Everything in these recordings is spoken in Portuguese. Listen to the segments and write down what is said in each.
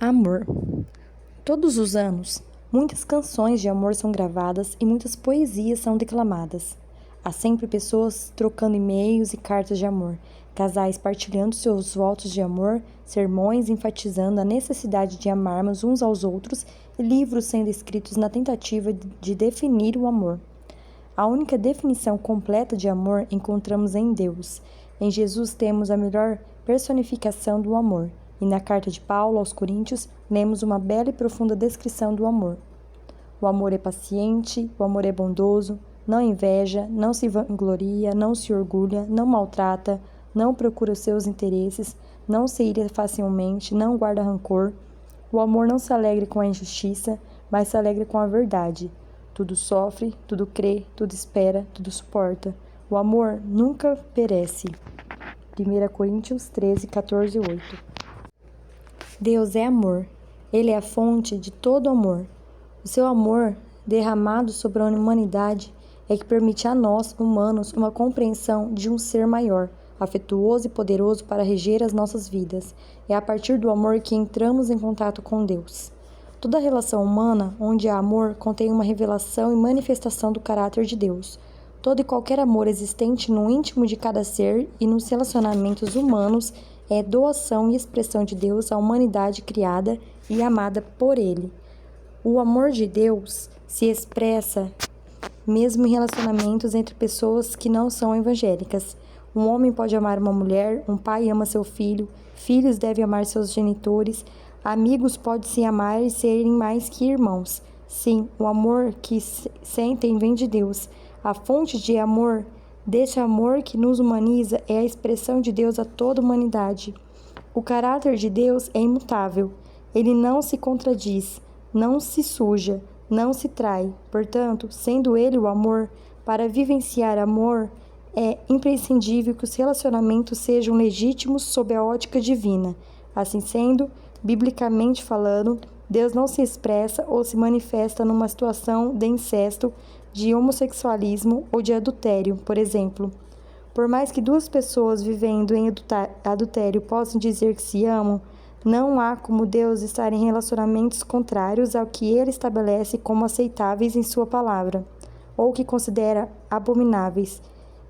Amor. Todos os anos, muitas canções de amor são gravadas e muitas poesias são declamadas. Há sempre pessoas trocando e-mails e cartas de amor, casais partilhando seus votos de amor, sermões enfatizando a necessidade de amarmos uns aos outros e livros sendo escritos na tentativa de definir o amor. A única definição completa de amor encontramos em Deus. Em Jesus temos a melhor personificação do amor. E na carta de Paulo aos Coríntios, lemos uma bela e profunda descrição do amor. O amor é paciente, o amor é bondoso, não inveja, não se vangloria, não se orgulha, não maltrata, não procura os seus interesses, não se ira facilmente, não guarda rancor. O amor não se alegra com a injustiça, mas se alegra com a verdade. Tudo sofre, tudo crê, tudo espera, tudo suporta. O amor nunca perece. 1 Coríntios 13, 14 e 8. Deus é amor. Ele é a fonte de todo amor. O seu amor, derramado sobre a humanidade, é que permite a nós, humanos, uma compreensão de um ser maior, afetuoso e poderoso para reger as nossas vidas. É a partir do amor que entramos em contato com Deus. Toda relação humana, onde há amor, contém uma revelação e manifestação do caráter de Deus. Todo e qualquer amor existente no íntimo de cada ser e nos relacionamentos humanos é doação e expressão de Deus à humanidade criada e amada por Ele. O amor de Deus se expressa mesmo em relacionamentos entre pessoas que não são evangélicas. Um homem pode amar uma mulher, um pai ama seu filho, filhos devem amar seus genitores, amigos podem se amar e serem mais que irmãos. Sim, o amor que sentem vem de Deus. A fonte de amor, deste amor que nos humaniza, é a expressão de Deus a toda a humanidade. O caráter de Deus é imutável. Ele não se contradiz, não se suja, não se trai. Portanto, sendo Ele o amor, para vivenciar amor, é imprescindível que os relacionamentos sejam legítimos sob a ótica divina. Assim sendo, biblicamente falando, Deus não se expressa ou se manifesta numa situação de incesto, de homossexualismo ou de adultério, por exemplo. Por mais que duas pessoas vivendo em adultério possam dizer que se amam, não há como Deus estar em relacionamentos contrários ao que Ele estabelece como aceitáveis em Sua palavra, ou que considera abomináveis.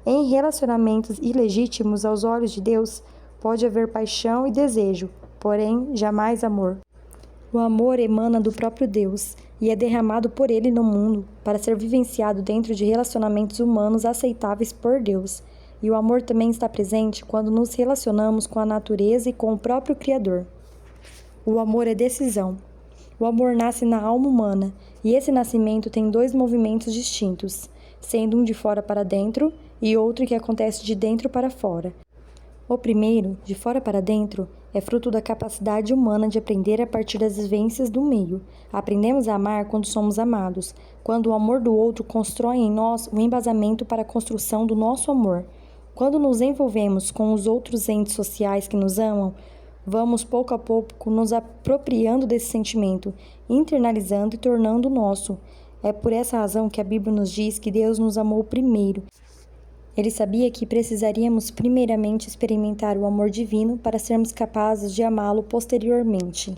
Em relacionamentos ilegítimos aos olhos de Deus, pode haver paixão e desejo, porém jamais amor. O amor emana do próprio Deus e é derramado por Ele no mundo para ser vivenciado dentro de relacionamentos humanos aceitáveis por Deus. E o amor também está presente quando nos relacionamos com a natureza e com o próprio Criador. O amor é decisão. O amor nasce na alma humana e esse nascimento tem dois movimentos distintos, sendo um de fora para dentro e outro que acontece de dentro para fora. O primeiro, de fora para dentro, é fruto da capacidade humana de aprender a partir das vivências do meio. Aprendemos a amar quando somos amados, quando o amor do outro constrói em nós o embasamento para a construção do nosso amor. Quando nos envolvemos com os outros entes sociais que nos amam, vamos pouco a pouco nos apropriando desse sentimento, internalizando e tornando nosso. É por essa razão que a Bíblia nos diz que Deus nos amou primeiro. Ele sabia que precisaríamos primeiramente experimentar o amor divino para sermos capazes de amá-lo posteriormente.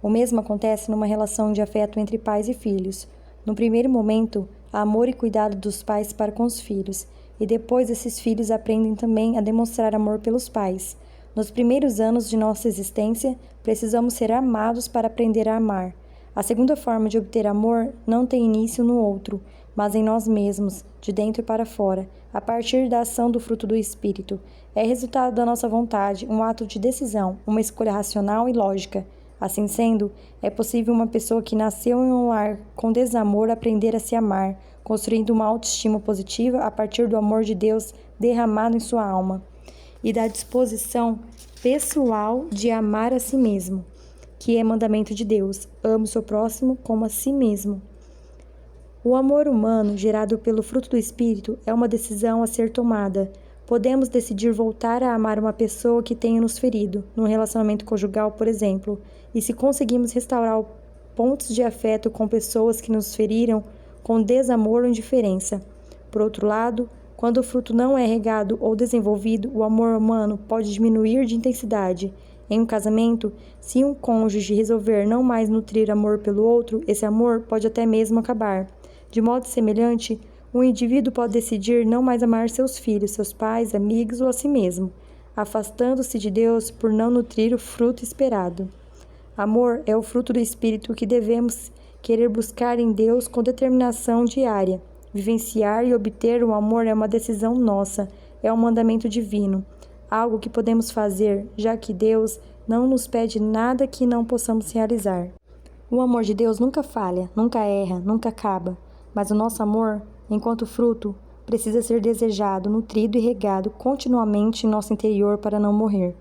O mesmo acontece numa relação de afeto entre pais e filhos. No primeiro momento, há amor e cuidado dos pais para com os filhos, e depois esses filhos aprendem também a demonstrar amor pelos pais. Nos primeiros anos de nossa existência, precisamos ser amados para aprender a amar. A segunda forma de obter amor não tem início no outro, mas em nós mesmos, de dentro para fora, a partir da ação do fruto do Espírito. É resultado da nossa vontade, um ato de decisão, uma escolha racional e lógica. Assim sendo, é possível uma pessoa que nasceu em um lar com desamor aprender a se amar, construindo uma autoestima positiva a partir do amor de Deus derramado em sua alma e da disposição pessoal de amar a si mesmo, que é mandamento de Deus: ame o seu próximo como a si mesmo. O amor humano, gerado pelo fruto do Espírito, é uma decisão a ser tomada. Podemos decidir voltar a amar uma pessoa que tenha nos ferido, num relacionamento conjugal, por exemplo, e se conseguimos restaurar pontos de afeto com pessoas que nos feriram, com desamor ou indiferença. Por outro lado, quando o fruto não é regado ou desenvolvido, o amor humano pode diminuir de intensidade. Em um casamento, se um cônjuge resolver não mais nutrir amor pelo outro, esse amor pode até mesmo acabar. De modo semelhante, um indivíduo pode decidir não mais amar seus filhos, seus pais, amigos ou a si mesmo, afastando-se de Deus por não nutrir o fruto esperado. Amor é o fruto do Espírito que devemos querer buscar em Deus com determinação diária. Vivenciar e obter o amor é uma decisão nossa, é um mandamento divino, algo que podemos fazer, já que Deus não nos pede nada que não possamos realizar. O amor de Deus nunca falha, nunca erra, nunca acaba, mas o nosso amor, enquanto fruto, precisa ser desejado, nutrido e regado continuamente em nosso interior para não morrer.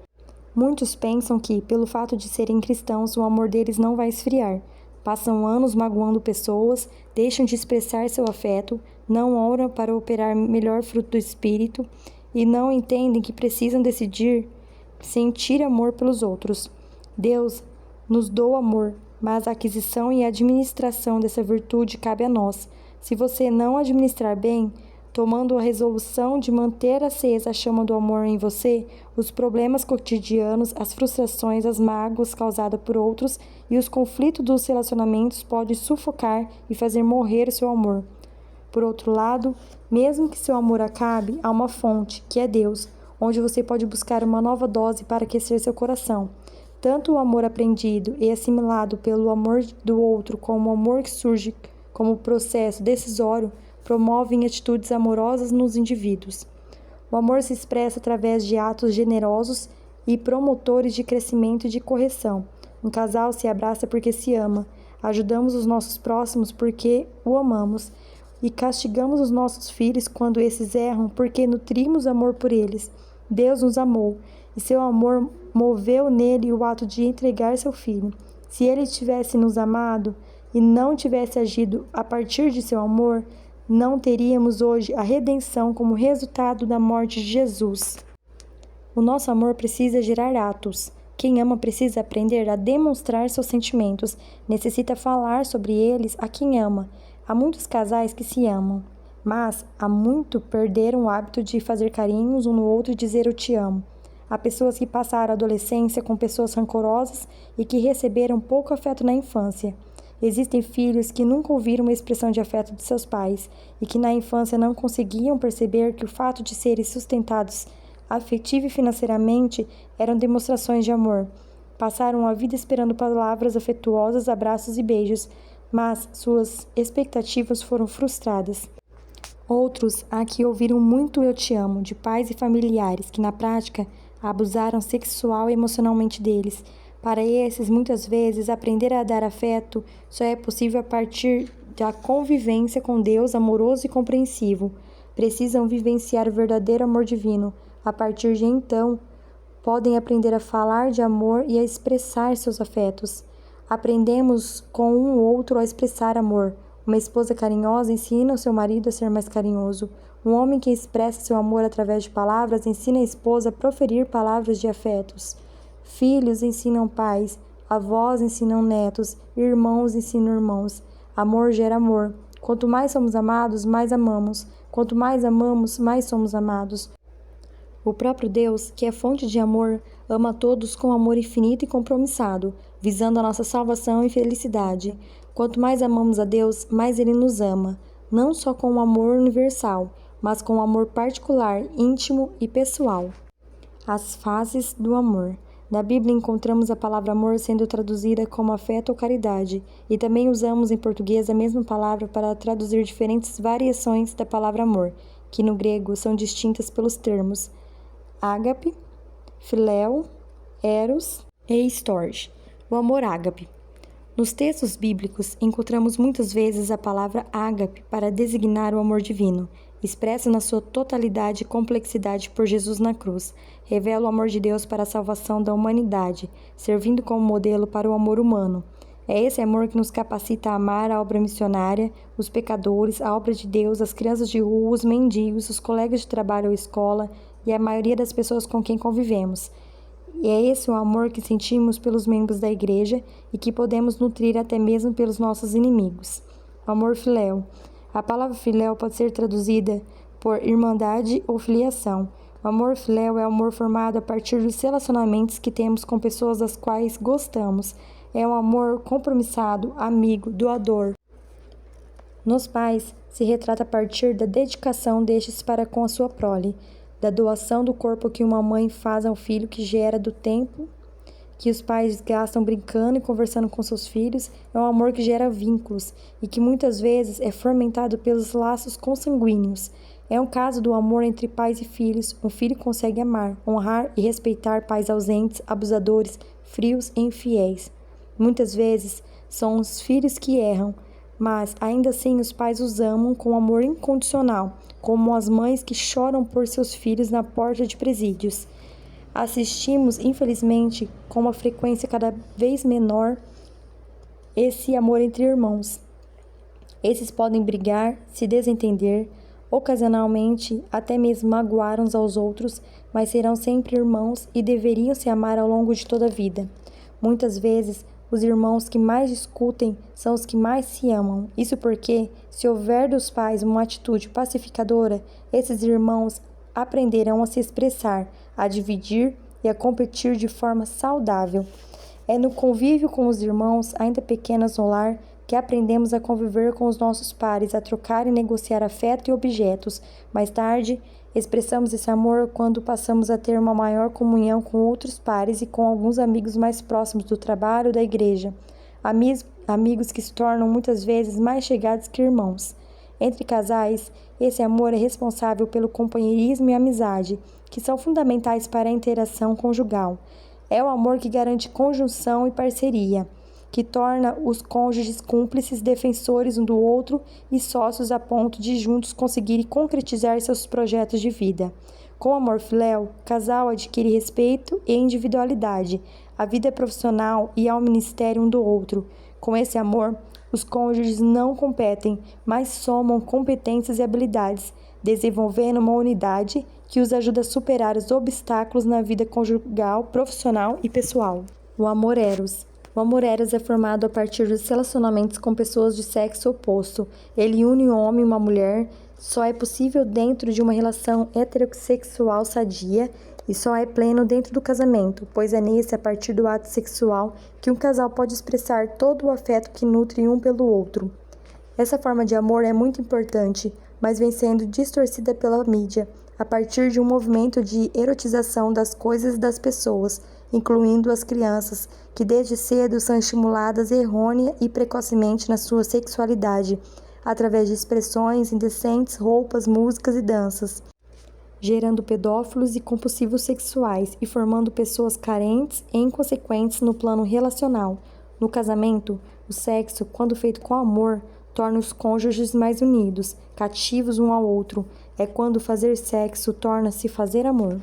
Muitos pensam que, pelo fato de serem cristãos, o amor deles não vai esfriar. Passam anos magoando pessoas, deixam de expressar seu afeto, não oram para operar melhor fruto do Espírito e não entendem que precisam decidir sentir amor pelos outros. Deus nos doa amor, mas a aquisição e a administração dessa virtude cabe a nós. Se você não administrar bem, tomando a resolução de manter acesa a chama do amor em você, os problemas cotidianos, as frustrações, as mágoas causadas por outros e os conflitos dos relacionamentos podem sufocar e fazer morrer o seu amor. Por outro lado, mesmo que seu amor acabe, há uma fonte, que é Deus, onde você pode buscar uma nova dose para aquecer seu coração. Tanto o amor aprendido e assimilado pelo amor do outro como o amor que surge como processo decisório promovem atitudes amorosas nos indivíduos. O amor se expressa através de atos generosos e promotores de crescimento e de correção. Um casal se abraça porque se ama, ajudamos os nossos próximos porque o amamos e castigamos os nossos filhos quando esses erram porque nutrimos amor por eles. Deus nos amou e seu amor moveu nele o ato de entregar seu filho. Se ele tivesse nos amado e não tivesse agido a partir de seu amor, não teríamos hoje a redenção como resultado da morte de Jesus. O nosso amor precisa gerar atos. Quem ama precisa aprender a demonstrar seus sentimentos, necessita falar sobre eles a quem ama. Há muitos casais que se amam, mas há muito perderam o hábito de fazer carinhos um no outro e dizer eu te amo. Há pessoas que passaram a adolescência com pessoas rancorosas e que receberam pouco afeto na infância. Existem filhos que nunca ouviram uma expressão de afeto de seus pais e que na infância não conseguiam perceber que o fato de serem sustentados afetivo e financeiramente eram demonstrações de amor. Passaram a vida esperando palavras afetuosas, abraços e beijos, mas suas expectativas foram frustradas. Outros há que ouviram muito eu te amo de pais e familiares que na prática abusaram sexual e emocionalmente deles. Para esses, muitas vezes, aprender a dar afeto só é possível a partir da convivência com Deus amoroso e compreensivo. Precisam vivenciar o verdadeiro amor divino. A partir de então, podem aprender a falar de amor e a expressar seus afetos. Aprendemos com um ou outro a expressar amor. Uma esposa carinhosa ensina o seu marido a ser mais carinhoso. Um homem que expressa seu amor através de palavras ensina a esposa a proferir palavras de afetos. Filhos ensinam pais, avós ensinam netos, irmãos ensinam irmãos. Amor gera amor. Quanto mais somos amados, mais amamos. Quanto mais amamos, mais somos amados. O próprio Deus, que é fonte de amor, ama todos com amor infinito e compromissado, visando a nossa salvação e felicidade. Quanto mais amamos a Deus, mais Ele nos ama, não só com um amor universal, mas com um amor particular, íntimo e pessoal. As fases do amor. Na Bíblia encontramos a palavra amor sendo traduzida como afeto ou caridade, e também usamos em português a mesma palavra para traduzir diferentes variações da palavra amor, que no grego são distintas pelos termos ágape, filéu, eros e storge. O amor ágape. Nos textos bíblicos encontramos muitas vezes a palavra ágape para designar o amor divino, expresso na sua totalidade e complexidade por Jesus na cruz. Revela o amor de Deus para a salvação da humanidade, servindo como modelo para o amor humano. É esse amor que nos capacita a amar a obra missionária, os pecadores, a obra de Deus, as crianças de rua, os mendigos, os colegas de trabalho ou escola e a maioria das pessoas com quem convivemos. E é esse o amor que sentimos pelos membros da igreja e que podemos nutrir até mesmo pelos nossos inimigos. O amor filéu. A palavra filéu pode ser traduzida por irmandade ou filiação. O amor filéu é o amor formado a partir dos relacionamentos que temos com pessoas das quais gostamos. É um amor compromissado, amigo, doador. Nos pais, se retrata a partir da dedicação destes para com a sua prole, da doação do corpo que uma mãe faz ao filho, que gera do tempo que os pais gastam brincando e conversando com seus filhos. É um amor que gera vínculos e que muitas vezes é fomentado pelos laços consanguíneos. É um caso do amor entre pais e filhos. Um filho consegue amar, honrar e respeitar pais ausentes, abusadores, frios e infiéis. Muitas vezes são os filhos que erram, mas ainda assim os pais os amam com amor incondicional, como as mães que choram por seus filhos na porta de presídios. Assistimos, infelizmente, com uma frequência cada vez menor, esse amor entre irmãos. Esses podem brigar, se desentender, ocasionalmente até mesmo magoar uns aos outros, mas serão sempre irmãos e deveriam se amar ao longo de toda a vida. Muitas vezes, os irmãos que mais discutem são os que mais se amam. Isso porque, se houver dos pais uma atitude pacificadora, esses irmãos aprenderão a se expressar, a dividir e a competir de forma saudável. É no convívio com os irmãos, ainda pequenos no lar, que aprendemos a conviver com os nossos pares, a trocar e negociar afeto e objetos. Mais tarde, expressamos esse amor quando passamos a ter uma maior comunhão com outros pares e com alguns amigos mais próximos do trabalho ou da igreja. Amigos que se tornam muitas vezes mais chegados que irmãos. Entre casais, esse amor é responsável pelo companheirismo e amizade, que são fundamentais para a interação conjugal. É o amor que garante conjunção e parceria, que torna os cônjuges cúmplices, defensores um do outro e sócios a ponto de juntos conseguirem concretizar seus projetos de vida. Com o amor filéu, o casal adquire respeito e individualidade, à vida profissional e ao ministério um do outro. Com esse amor, os cônjuges não competem, mas somam competências e habilidades, desenvolvendo uma unidade que os ajuda a superar os obstáculos na vida conjugal, profissional e pessoal. O amor eros. O amor eros é formado a partir dos relacionamentos com pessoas de sexo oposto. Ele une um homem e uma mulher. Só é possível dentro de uma relação heterossexual sadia e só é pleno dentro do casamento, pois é nesse, a partir do ato sexual, que um casal pode expressar todo o afeto que nutre um pelo outro. Essa forma de amor é muito importante, mas vem sendo distorcida pela mídia, a partir de um movimento de erotização das coisas e das pessoas, incluindo as crianças, que desde cedo são estimuladas errônea e precocemente na sua sexualidade, através de expressões indecentes, roupas, músicas e danças, gerando pedófilos e compulsivos sexuais e formando pessoas carentes e inconsequentes no plano relacional. No casamento, o sexo, quando feito com amor, torna os cônjuges mais unidos, cativos um ao outro. É quando fazer sexo torna-se fazer amor.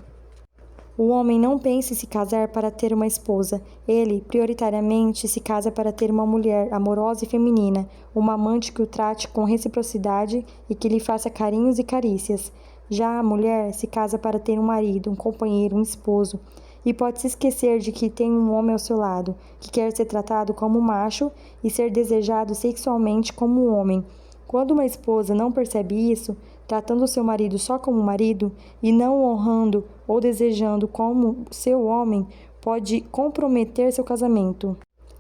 O homem não pensa em se casar para ter uma esposa. Ele, prioritariamente, se casa para ter uma mulher amorosa e feminina, uma amante que o trate com reciprocidade e que lhe faça carinhos e carícias. Já a mulher se casa para ter um marido, um companheiro, um esposo, e pode se esquecer de que tem um homem ao seu lado, que quer ser tratado como macho e ser desejado sexualmente como um homem. Quando uma esposa não percebe isso, tratando seu marido só como marido e não o honrando ou desejando como seu homem, pode comprometer seu casamento.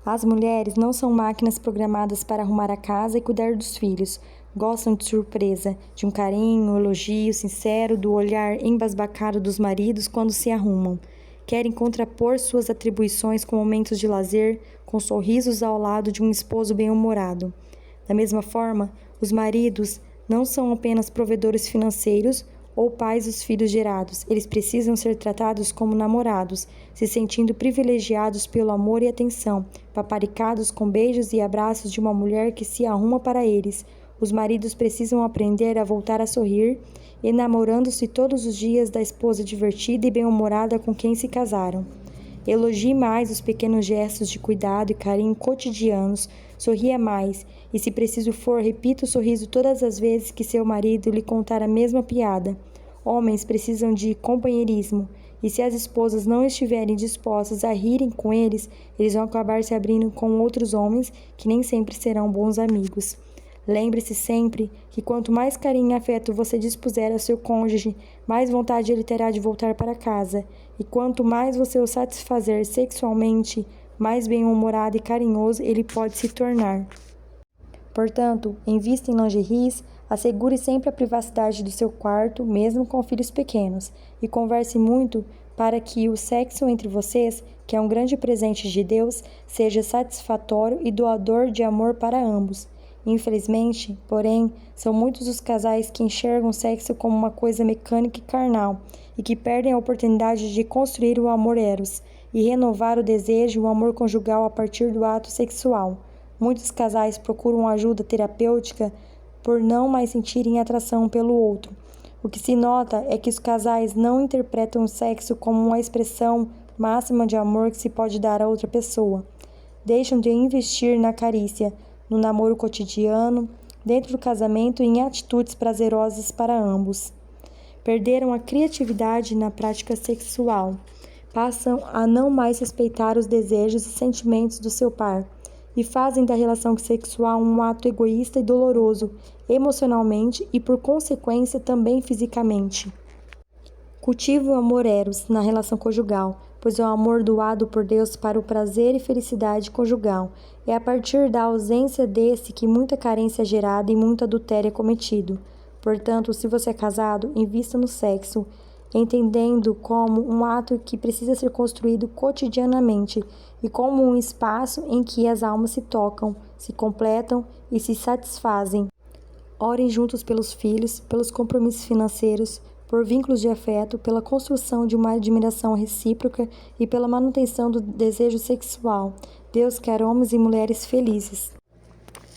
As mulheres não são máquinas programadas para arrumar a casa e cuidar dos filhos. Gostam de surpresa, de um carinho, um elogio sincero, do olhar embasbacado dos maridos quando se arrumam. Querem contrapor suas atribuições com momentos de lazer, com sorrisos ao lado de um esposo bem-humorado. Da mesma forma, os maridos não são apenas provedores financeiros ou pais dos filhos gerados. Eles precisam ser tratados como namorados, se sentindo privilegiados pelo amor e atenção, paparicados com beijos e abraços de uma mulher que se arruma para eles. Os maridos precisam aprender a voltar a sorrir, enamorando-se todos os dias da esposa divertida e bem-humorada com quem se casaram. Elogie mais os pequenos gestos de cuidado e carinho cotidianos, sorria mais, e se preciso for, repita o sorriso todas as vezes que seu marido lhe contar a mesma piada. Homens precisam de companheirismo, e se as esposas não estiverem dispostas a rirem com eles, eles vão acabar se abrindo com outros homens que nem sempre serão bons amigos. Lembre-se sempre que quanto mais carinho e afeto você dispuser ao seu cônjuge, mais vontade ele terá de voltar para casa. E quanto mais você o satisfazer sexualmente, mais bem-humorado e carinhoso ele pode se tornar. Portanto, invista em lingeries, assegure sempre a privacidade do seu quarto, mesmo com filhos pequenos, e converse muito para que o sexo entre vocês, que é um grande presente de Deus, seja satisfatório e doador de amor para ambos. Infelizmente, porém, são muitos os casais que enxergam o sexo como uma coisa mecânica e carnal, e que perdem a oportunidade de construir o amor eros e renovar o desejo e o amor conjugal a partir do ato sexual. Muitos casais procuram ajuda terapêutica por não mais sentirem atração pelo outro. O que se nota é que os casais não interpretam o sexo como uma expressão máxima de amor que se pode dar a outra pessoa. Deixam de investir na carícia, no namoro cotidiano, dentro do casamento e em atitudes prazerosas para ambos. Perderam a criatividade na prática sexual. Passam a não mais respeitar os desejos e sentimentos do seu par e fazem da relação sexual um ato egoísta e doloroso, emocionalmente e, por consequência, também fisicamente. Cultive o amor eros na relação conjugal, pois é o amor doado por Deus para o prazer e felicidade conjugal. É a partir da ausência desse que muita carência é gerada e muito adultério é cometido. Portanto, se você é casado, invista no sexo, entendendo como um ato que precisa ser construído cotidianamente e como um espaço em que as almas se tocam, se completam e se satisfazem. Orem juntos pelos filhos, pelos compromissos financeiros, por vínculos de afeto, pela construção de uma admiração recíproca e pela manutenção do desejo sexual. Deus quer homens e mulheres felizes.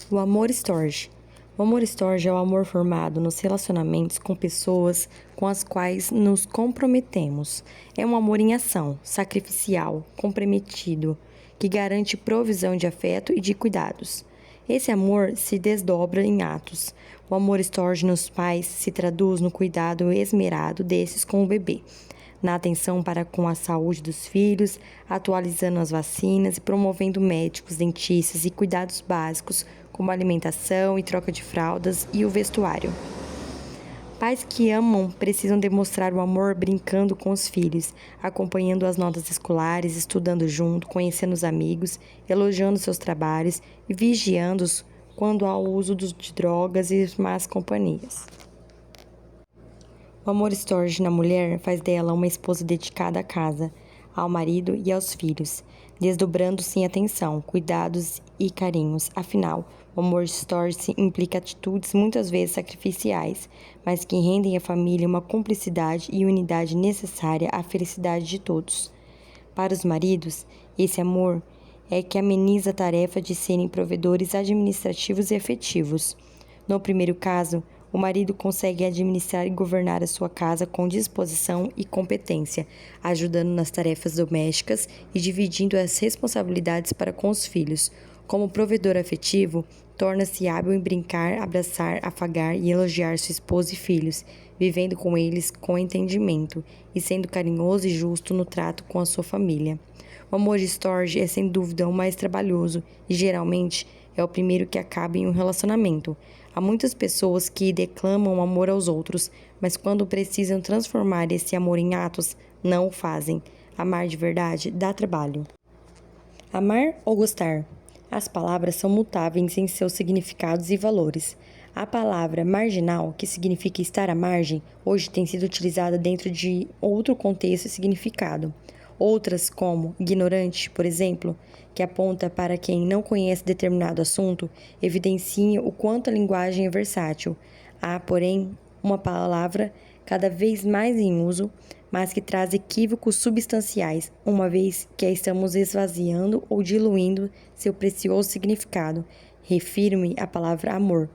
O amor storge. O amor storge é o amor formado nos relacionamentos com pessoas com as quais nos comprometemos. É um amor em ação, sacrificial, comprometido, que garante provisão de afeto e de cuidados. Esse amor se desdobra em atos. O amor storge nos pais se traduz no cuidado esmerado desses com o bebê, na atenção para com a saúde dos filhos, atualizando as vacinas e promovendo médicos, dentistas e cuidados básicos, como alimentação e troca de fraldas e o vestuário. Pais que amam precisam demonstrar o amor brincando com os filhos, acompanhando as notas escolares, estudando junto, conhecendo os amigos, elogiando seus trabalhos e vigiando-os quando há o uso de drogas e más companhias. O amor storge na mulher faz dela uma esposa dedicada à casa, ao marido e aos filhos, desdobrando-se em atenção, cuidados e carinhos. Afinal, o amor storge implica atitudes muitas vezes sacrificiais, mas que rendem à família uma cumplicidade e unidade necessária à felicidade de todos. Para os maridos, esse amor é que ameniza a tarefa de serem provedores administrativos e afetivos. No primeiro caso, o marido consegue administrar e governar a sua casa com disposição e competência, ajudando nas tarefas domésticas e dividindo as responsabilidades para com os filhos. Como provedor afetivo, torna-se hábil em brincar, abraçar, afagar e elogiar sua esposa e filhos, vivendo com eles com entendimento e sendo carinhoso e justo no trato com a sua família. O amor storge é sem dúvida o mais trabalhoso e, geralmente, é o primeiro que acaba em um relacionamento. Há muitas pessoas que declamam amor aos outros, mas quando precisam transformar esse amor em atos, não o fazem. Amar de verdade dá trabalho. Amar ou gostar? As palavras são mutáveis em seus significados e valores. A palavra marginal, que significa estar à margem, hoje tem sido utilizada dentro de outro contexto e significado. Outras, como ignorante, por exemplo, que aponta para quem não conhece determinado assunto, evidencia o quanto a linguagem é versátil. Há, porém, uma palavra cada vez mais em uso, mas que traz equívocos substanciais, uma vez que a estamos esvaziando ou diluindo seu precioso significado. Refiro-me à palavra amor.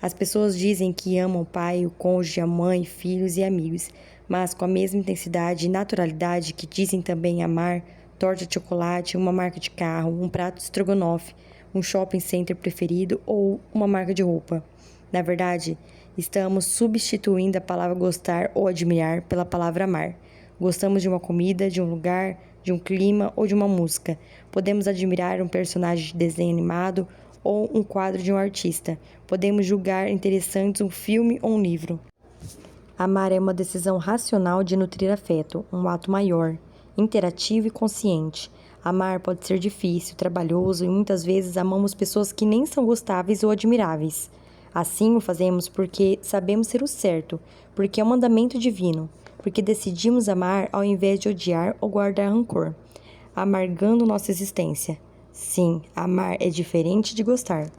As pessoas dizem que amam o pai, o cônjuge, a mãe, filhos e amigos, mas com a mesma intensidade e naturalidade que dizem também amar torta de chocolate, uma marca de carro, um prato de estrogonofe, um shopping center preferido ou uma marca de roupa. Na verdade, estamos substituindo a palavra gostar ou admirar pela palavra amar. Gostamos de uma comida, de um lugar, de um clima ou de uma música. Podemos admirar um personagem de desenho animado ou um quadro de um artista. Podemos julgar interessantes um filme ou um livro. Amar é uma decisão racional de nutrir afeto, um ato maior, interativo e consciente. Amar pode ser difícil, trabalhoso e muitas vezes amamos pessoas que nem são gostáveis ou admiráveis. Assim o fazemos porque sabemos ser o certo, porque é um mandamento divino, porque decidimos amar ao invés de odiar ou guardar rancor, amargando nossa existência. Sim, amar é diferente de gostar.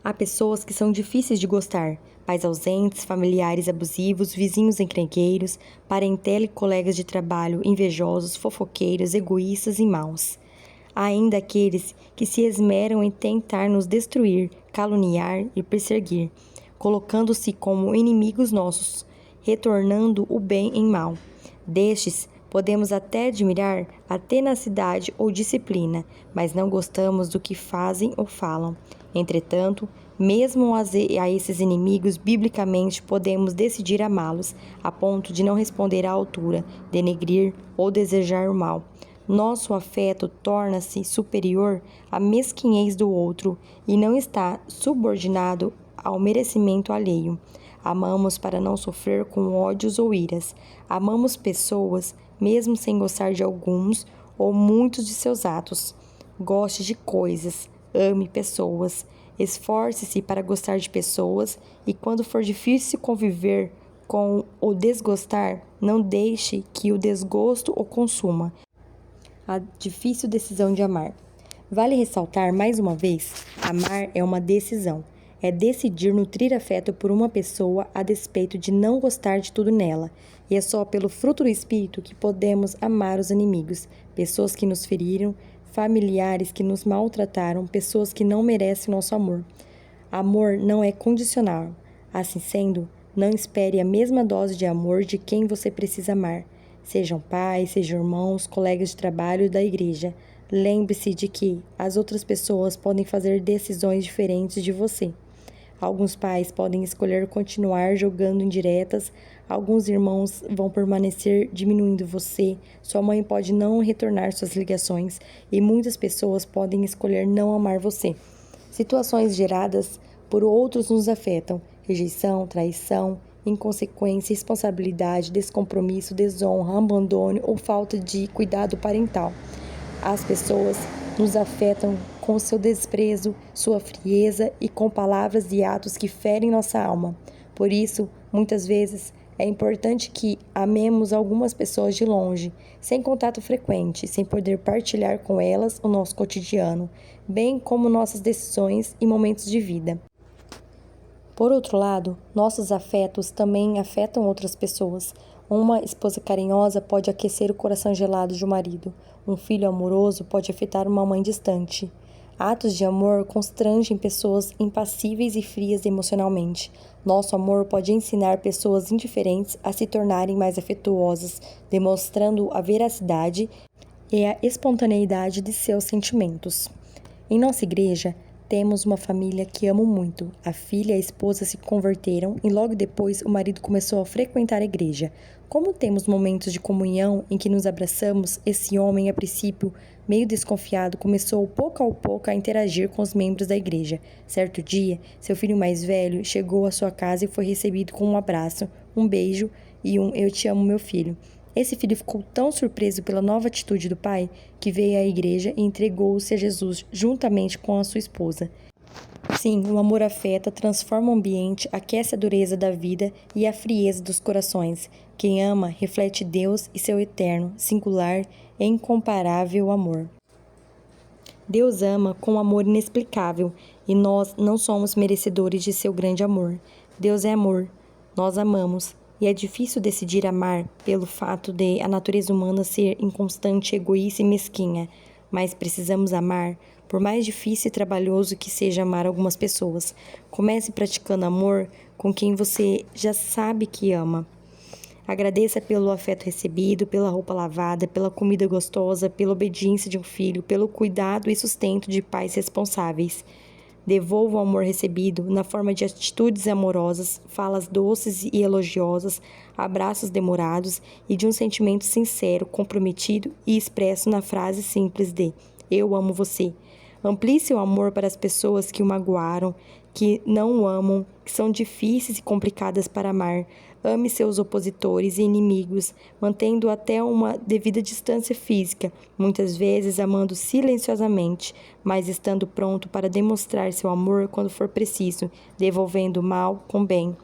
Há pessoas que são difíceis de gostar, pais ausentes, familiares abusivos, vizinhos encrenqueiros, parentela e colegas de trabalho invejosos, fofoqueiros, egoístas e maus. Há ainda aqueles que se esmeram em tentar nos destruir, caluniar e perseguir, colocando-se como inimigos nossos, retornando o bem em mal. Destes, podemos até admirar a tenacidade ou disciplina, mas não gostamos do que fazem ou falam. Entretanto, mesmo a esses inimigos, biblicamente podemos decidir amá-los, a ponto de não responder à altura, denegrir ou desejar o mal. Nosso afeto torna-se superior à mesquinhez do outro e não está subordinado ao merecimento alheio. Amamos para não sofrer com ódios ou iras. Amamos pessoas, mesmo sem gostar de alguns ou muitos de seus atos. Goste de coisas, ame pessoas. Esforce-se para gostar de pessoas e, quando for difícil conviver com o desgostar, não deixe que o desgosto o consuma. A difícil decisão de amar. Vale ressaltar mais uma vez: amar é uma decisão. É decidir nutrir afeto por uma pessoa a despeito de não gostar de tudo nela. E é só pelo fruto do Espírito que podemos amar os inimigos, pessoas que nos feriram, familiares que nos maltrataram, pessoas que não merecem nosso amor. Amor não é condicional. Assim sendo, não espere a mesma dose de amor de quem você precisa amar. Sejam pais, sejam irmãos, colegas de trabalho e da igreja. Lembre-se de que as outras pessoas podem fazer decisões diferentes de você. Alguns pais podem escolher continuar jogando indiretas, alguns irmãos vão permanecer diminuindo você, sua mãe pode não retornar suas ligações e muitas pessoas podem escolher não amar você. Situações geradas por outros nos afetam: rejeição, traição, inconsequência, responsabilidade, descompromisso, desonra, abandono ou falta de cuidado parental. As pessoas nos afetam com seu desprezo, sua frieza e com palavras e atos que ferem nossa alma. Por isso, muitas vezes, é importante que amemos algumas pessoas de longe, sem contato frequente, sem poder partilhar com elas o nosso cotidiano, bem como nossas decisões e momentos de vida. Por outro lado, nossos afetos também afetam outras pessoas. Uma esposa carinhosa pode aquecer o coração gelado de um marido. Um filho amoroso pode afetar uma mãe distante. Atos de amor constrangem pessoas impassíveis e frias emocionalmente. Nosso amor pode ensinar pessoas indiferentes a se tornarem mais afetuosas, demonstrando a veracidade e a espontaneidade de seus sentimentos. Em nossa igreja, temos uma família que amo muito. A filha e a esposa se converteram e logo depois o marido começou a frequentar a igreja. Como temos momentos de comunhão em que nos abraçamos, esse homem, a princípio meio desconfiado, começou pouco a pouco a interagir com os membros da igreja. Certo dia, seu filho mais velho chegou à sua casa e foi recebido com um abraço, um beijo e um "eu te amo, meu filho". Esse filho ficou tão surpreso pela nova atitude do pai que veio à igreja e entregou-se a Jesus juntamente com a sua esposa. Sim, o amor afeta, transforma o ambiente, aquece a dureza da vida e a frieza dos corações. Quem ama reflete Deus e seu eterno, singular e incomparável amor. Deus ama com amor inexplicável e nós não somos merecedores de seu grande amor. Deus é amor, nós amamos. E é difícil decidir amar pelo fato de a natureza humana ser inconstante, egoísta e mesquinha. Mas precisamos amar, por mais difícil e trabalhoso que seja amar algumas pessoas. Comece praticando amor com quem você já sabe que ama. Agradeça pelo afeto recebido, pela roupa lavada, pela comida gostosa, pela obediência de um filho, pelo cuidado e sustento de pais responsáveis. Devolva o amor recebido na forma de atitudes amorosas, falas doces e elogiosas, abraços demorados e de um sentimento sincero, comprometido e expresso na frase simples de "eu amo você". Amplie seu amor para as pessoas que o magoaram, que não o amam, que são difíceis e complicadas para amar. Ame seus opositores e inimigos, mantendo até uma devida distância física, muitas vezes amando silenciosamente, mas estando pronto para demonstrar seu amor quando for preciso, devolvendo mal com bem.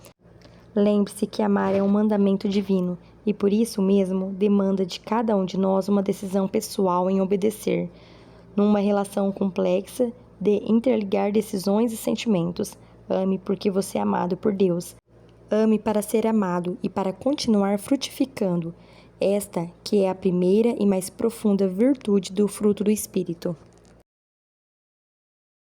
Lembre-se que amar é um mandamento divino e por isso mesmo demanda de cada um de nós uma decisão pessoal em obedecer. Numa relação complexa de interligar decisões e sentimentos, ame porque você é amado por Deus. Ame para ser amado e para continuar frutificando. Esta que é a primeira e mais profunda virtude do fruto do Espírito.